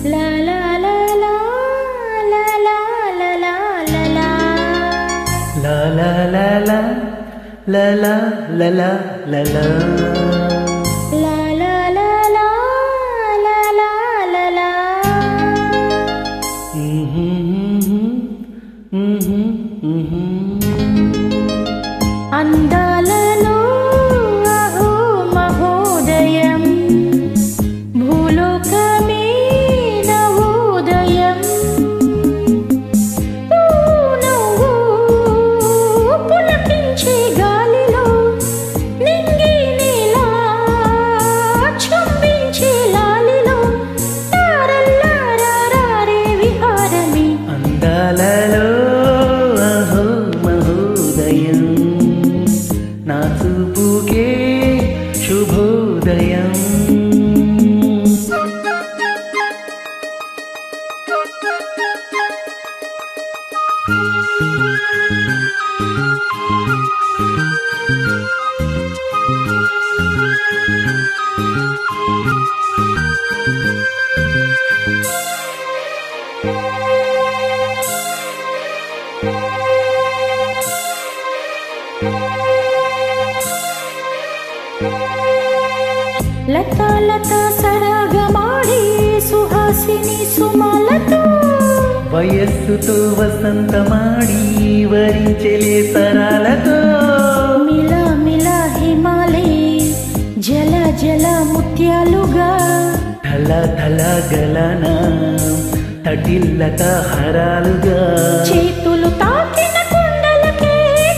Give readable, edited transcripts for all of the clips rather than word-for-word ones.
La la la la la la la la la la la la la la అందాలలో అహో మహోదయం భూలోకమే నవోదయం పులకించే గాలిలో నింగి నీలా చుంబించే లాలిలో తారల్లారే విహారమే అందాలలో అహో మహోదయం నా చూపుకే శుభోదయం లతా లతా సరగమాడి సుహాసిని సుమలతో వయస్సుతో వసంతమాడి వరించెలే సరాలతో మిల మిల హిమాలే జల జల ముత్యాలుగా ధల ధల గలన తటిల్లత హరాలుగా చేతులు తాకిన కుండలకే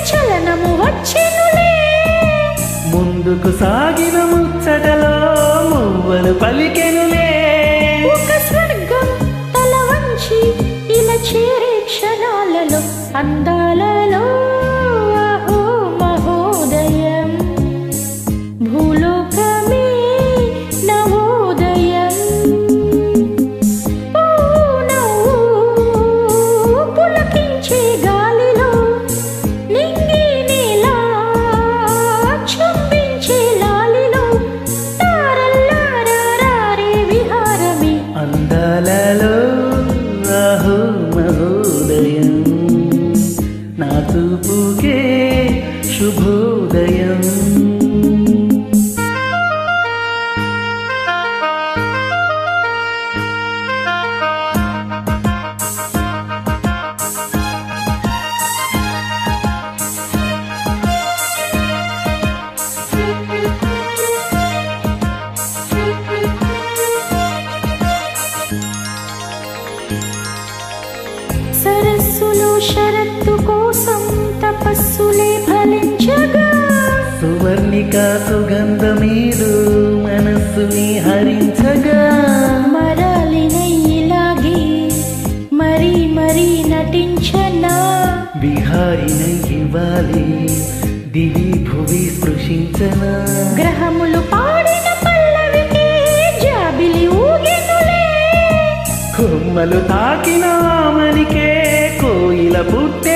చలనము వచ్చెనులే ముందుకు సాగిన ముచ్చటలో మువ్వలు పలికెనులే ఒక స్వర్గం తల వంచి ఇలా చేరే క్షణాలలో అందాలలో అహో మహోదయం భూలోకమే నవోదయం పులకించే గాలిలో నింగి నీలా చుంబించే లాలిలో తారల్లారే విహారమే అందాలలో అహో మహోదయం నా చూపుకే శుభోదయం సరస్సులో షరత్తు కోసం తపస్సులే ఫలించగా సువర్ణిక సుగంధమేదో మనస్సుని హరించగా మరాలిన ఇలాగే మరీ మరీ నటించనా విహారిన ఇవ్వాలి దివి భువి స్పృశించనా గ్రహములు పాడిన పల్లవికి జాబిలి ఊగెనులే కొమ్మలు తాకిన ఆమనికే కోయిల పుట్టే